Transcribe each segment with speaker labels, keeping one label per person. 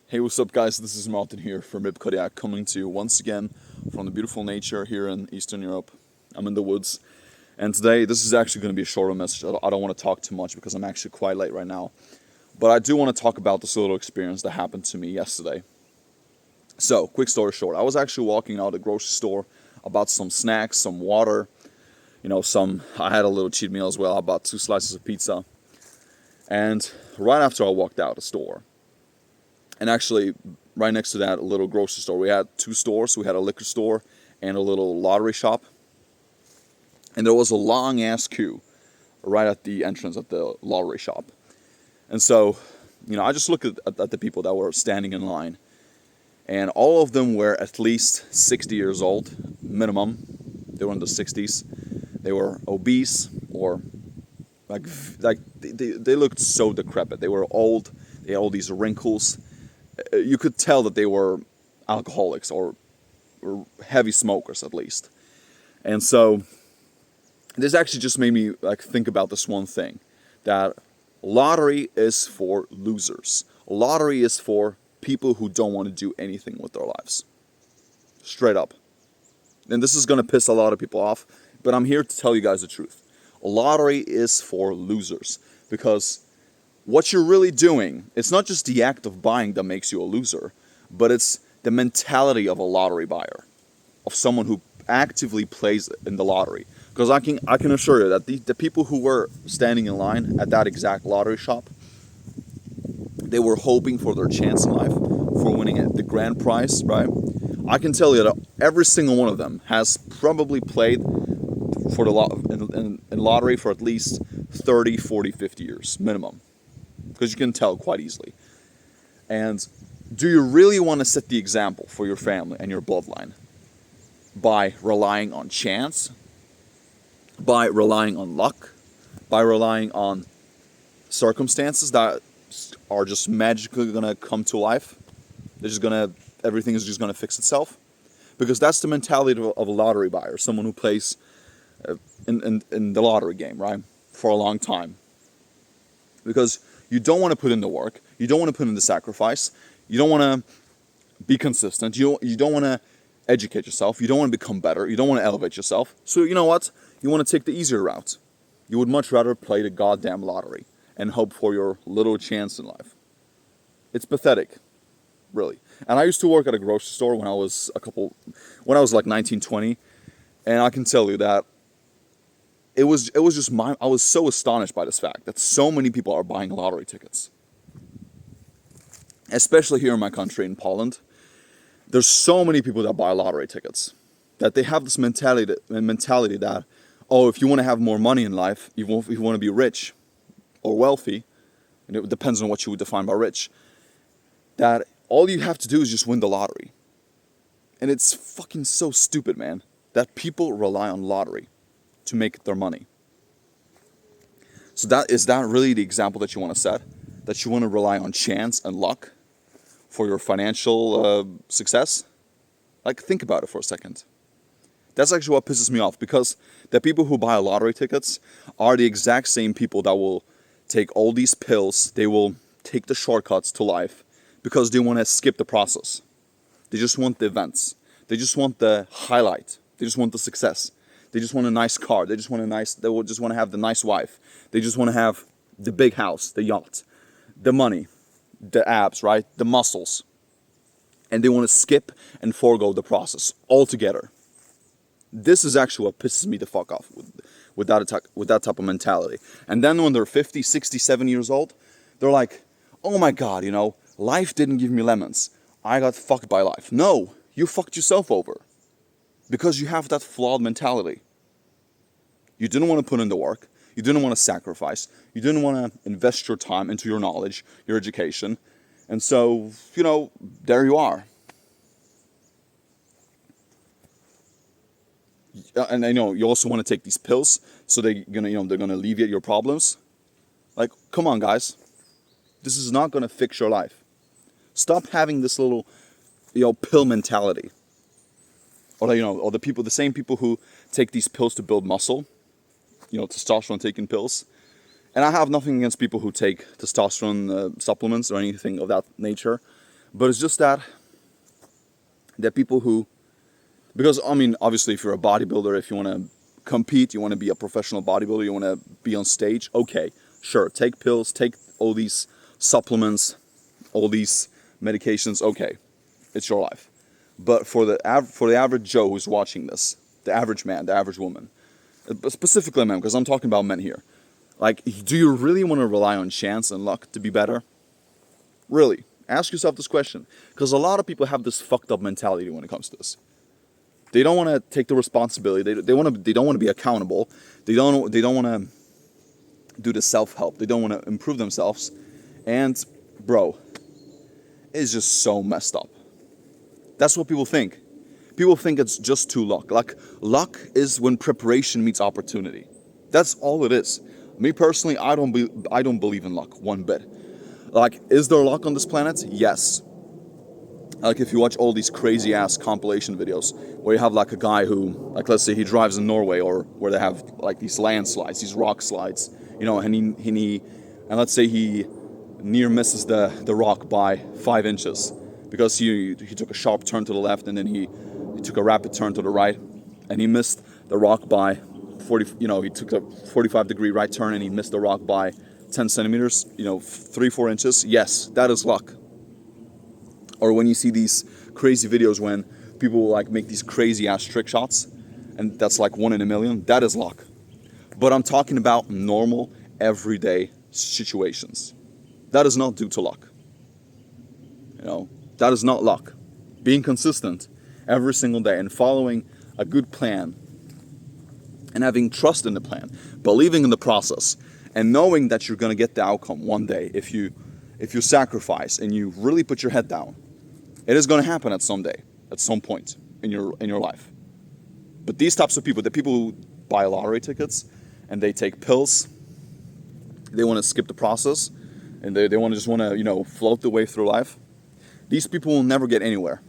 Speaker 1: Hey, what's up, guys? This is Martin here from Rib Kodiak, coming to you once again from the beautiful nature here in Eastern Europe. I'm in the woods, and today this is actually going to be a shorter message. I don't want to talk too much because I'm actually quite late right now, but I do want to talk about this little experience that happened to me yesterday. So, quick story short, I was actually walking out of the grocery store about some snacks, some water, I had a little cheat meal as well. I bought 2 slices of pizza, and right after I walked out of the store, and actually, right next to that little grocery store, we had 2 stores. We had a liquor store and a little lottery shop. And there was a long ass queue right at the entrance of the lottery shop. And so, I just looked at the people that were standing in line. And all of them were at least 60 years old, minimum. They were in the 60s. They were obese or they looked so decrepit. They were old. They had all these wrinkles. You could tell that they were alcoholics or heavy smokers at least. And so this actually just made me think about this one thing, that lottery is for losers. Lottery is for people who don't want to do anything with their lives. Straight up. And this is going to piss a lot of people off, but I'm here to tell you guys the truth. Lottery is for losers, because what you're really doing, it's not just the act of buying that makes you a loser, but it's the mentality of a lottery buyer, of someone who actively plays in the lottery. Because I can assure you that the people who were standing in line at that exact lottery shop, they were hoping for their chance in life, for winning the grand prize, right? I can tell you that every single one of them has probably played for in lottery for at least 30, 40, 50 years minimum. Because you can tell quite easily. And do you really want to set the example for your family and your bloodline by relying on chance, by relying on luck, by relying on circumstances that are just magically going to come to life? Everything is just going to fix itself? Because that's the mentality of a lottery buyer, someone who plays in the lottery game, right, for a long time. Because you don't want to put in the work. You don't want to put in the sacrifice. You don't want to be consistent. You don't want to educate yourself. You don't want to become better. You don't want to elevate yourself. So you know what? You want to take the easier route. You would much rather play the goddamn lottery and hope for your little chance in life. It's pathetic, really. And I used to work at a grocery store when I was like 19, 20, and I can tell you that it was just I was so astonished by this fact that so many people are buying lottery tickets. Especially here in my country, in Poland, there's so many people that buy lottery tickets, that they have this mentality that, oh, if you want to have more money in life, if you want to be rich or wealthy, and it depends on what you would define by rich, that all you have to do is just win the lottery. And it's fucking so stupid, man, that people rely on lottery to make their money. So is that really the example that you want to set? That you want to rely on chance and luck for your financial success? Think about it for a second. That's actually what pisses me off, because the people who buy lottery tickets are the exact same people that will take all these pills. They will take the shortcuts to life because they want to skip the process. They just want the events. They just want the highlight. They just want the success. They just want a nice car. They just want to have the nice wife. They just want to have the big house, the yacht, the money, the abs, right? The muscles. And they want to skip and forego the process altogether. This is actually what pisses me the fuck off with that type of mentality. And then when they're 50, 60, 70 years old, they're like, oh my God, life didn't give me lemons. I got fucked by life. No, you fucked yourself over. Because you have that flawed mentality. You didn't want to put in the work. You didn't want to sacrifice. You didn't want to invest your time into your knowledge, your education. And so, there you are. And I know you also want to take these pills so they're gonna alleviate your problems. Come on, guys. This is not gonna fix your life. Stop having this little, pill mentality. Or the same people who take these pills to build muscle, testosterone taking pills. And I have nothing against people who take testosterone supplements or anything of that nature. But it's just that people who, because I mean, obviously, if you're a bodybuilder, if you want to compete, you want to be a professional bodybuilder, you want to be on stage, okay, sure, take pills, take all these supplements, all these medications, okay, it's your life. But for the average Joe who's watching this, the average man, the average woman, specifically men, because I'm talking about men here, like, do you really want to rely on chance and luck to be better? Really? Ask yourself this question, because a lot of people have this fucked up mentality when it comes to this. They don't want to take the responsibility. They don't want to be accountable. They don't want to do the self-help. They don't want to improve themselves. And bro, it's just so messed up. That's what people think. People think it's just too luck. Like, luck is when preparation meets opportunity. That's all it is. Me personally, I don't believe in luck one bit. Like, is there luck on this planet? Yes. Like, if you watch all these crazy ass compilation videos where you have like a guy who, like, let's say he drives in Norway, or where they have like these landslides, these rock slides, you know, and let's say he near misses the rock by 5 inches because he took a sharp turn to the left, and then he took a rapid turn to the right, and he missed the rock by 40, you know, he took a 45-degree right turn and he missed the rock by 10 centimeters, you know, 3-4 inches. Yes, that is luck. Or when you see these crazy videos when people like make these crazy ass trick shots, and that's like 1 in a million, that is luck. But I'm talking about normal, everyday situations. That is not due to luck. You know, that is not luck. Being consistent every single day and following a good plan and having trust in the plan, believing in the process, and knowing that you're going to get the outcome one day if you sacrifice and you really put your head down. It is going to happen at some point in your life. But these types of people, the people who buy lottery tickets and they take pills, they want to skip the process, and they want to, you know, float the way through life. These people will never get anywhere.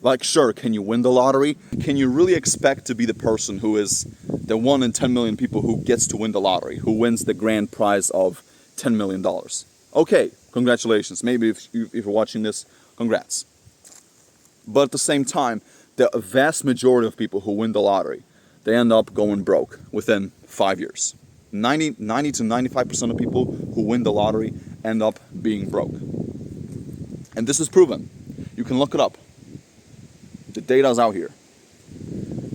Speaker 1: Like, sure, can you win the lottery? Can you really expect to be the person who is the 1 in 10 million people who gets to win the lottery, who wins the grand prize of $10 million? Okay, congratulations. Maybe if you're watching this, congrats. But at the same time, the vast majority of people who win the lottery, they end up going broke within 5 years. 90 to 95% of people who win the lottery end up being broke. And this is proven. You can look it up. The data's out here.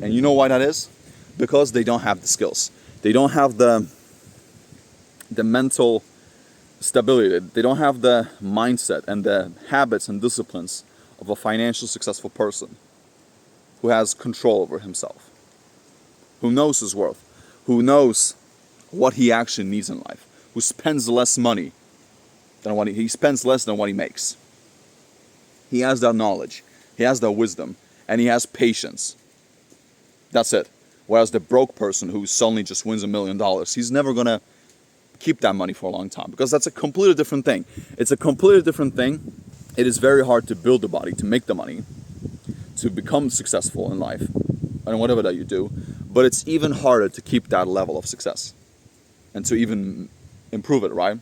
Speaker 1: And you know why that is? Because they don't have the skills. They don't have the mental stability. They don't have the mindset and the habits and disciplines of a financially successful person who has control over himself, who knows his worth, who knows what he actually needs in life, who spends less money than what he spends less than what he makes. He has that knowledge, he has that wisdom, and he has patience. That's it. Whereas the broke person who suddenly just wins $1 million, he's never gonna keep that money for a long time, because that's a completely different thing. It's a completely different thing. It is very hard to build the body, to make the money, to become successful in life, and whatever that you do. But it's even harder to keep that level of success and to even improve it, right?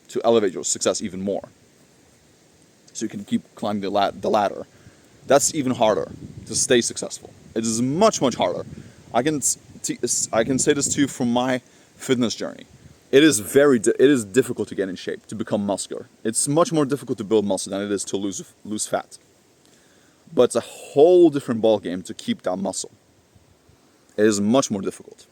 Speaker 1: To elevate your success even more, so you can keep climbing the ladder. That's even harder to stay successful. It is much, much harder. I can say this to you from my fitness journey. It is difficult to get in shape, to become muscular. It's much more difficult to build muscle than it is to lose fat. But it's a whole different ballgame to keep that muscle. It is much more difficult.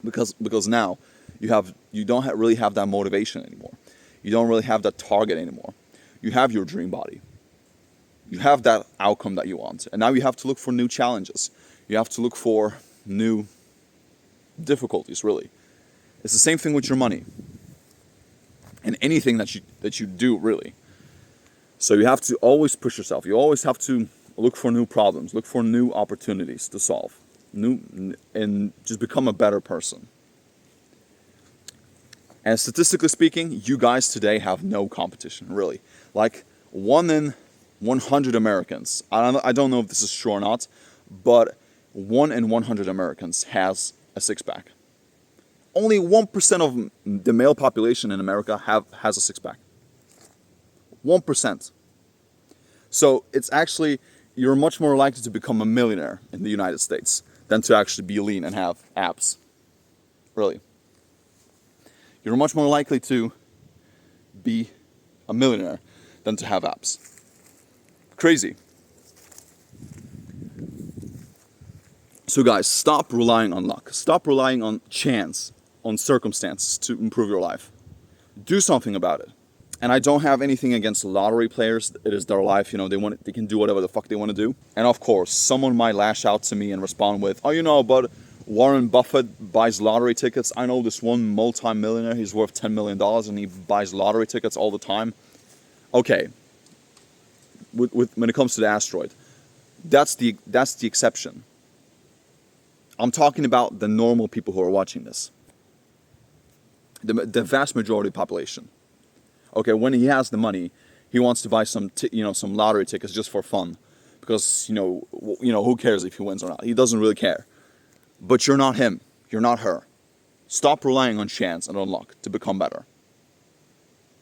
Speaker 1: Because now you don't really have that motivation anymore. You don't really have that target anymore. You have your dream body. You have that outcome that you want. And now you have to look for new challenges. You have to look for new difficulties, really. It's the same thing with your money and anything that you do, really. So you have to always push yourself. You always have to look for new problems, look for new opportunities to solve, and just become a better person. And statistically speaking, you guys today have no competition, really. Like 1 in 100 Americans, I don't know if this is true or not, but 1 in 100 Americans has a six-pack. Only 1% of the male population in America has a six-pack. 1%. So it's actually, you're much more likely to become a millionaire in the United States than to actually be lean and have abs. Really. You're much more likely to be a millionaire than to have abs. Crazy. So guys, stop relying on luck. Stop relying on chance, on circumstances to improve your life. Do something about it. And I don't have anything against lottery players. It is their life, you know, they can do whatever the fuck they want to do. And of course, someone might lash out to me and respond with, oh, you know, but Warren Buffett buys lottery tickets. I know this one multi-millionaire, he's worth $10 million and he buys lottery tickets all the time. Okay, when it comes to the asteroid, that's the exception. I'm talking about the normal people who are watching this. The vast majority of the population. Okay, when he has the money, he wants to buy some lottery tickets just for fun, because you know who cares if he wins or not? He doesn't really care. But you're not him. You're not her. Stop relying on chance and on luck to become better.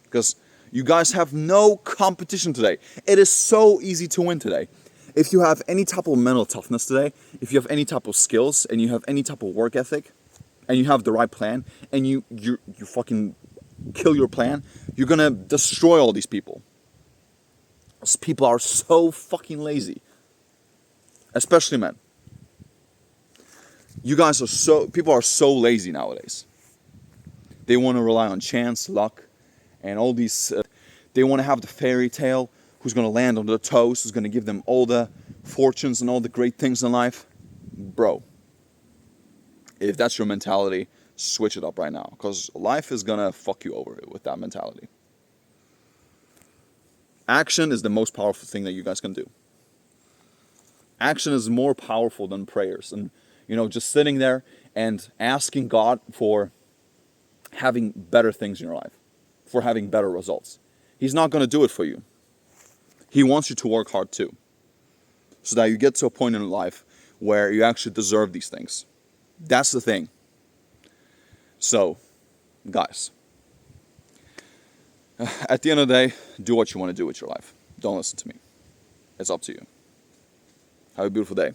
Speaker 1: Because you guys have no competition today. It is so easy to win today. If you have any type of mental toughness today, if you have any type of skills, and you have any type of work ethic, and you have the right plan, and you fucking kill your plan, you're gonna destroy all these people. These people are so fucking lazy. Especially men. People are so lazy nowadays. They want to rely on chance, luck, and all these, they want to have the fairy tale, who's going to land on their toes, who's going to give them all the fortunes and all the great things in life. Bro, if that's your mentality, switch it up right now, because life is going to fuck you over with that mentality. Action is the most powerful thing that you guys can do. Action is more powerful than prayers and, just sitting there and asking God for having better things in your life, for having better results. He's not going to do it for you. He wants you to work hard too, so that you get to a point in life where you actually deserve these things. That's the thing. So, guys, at the end of the day, do what you want to do with your life. Don't listen to me. It's up to you. Have a beautiful day.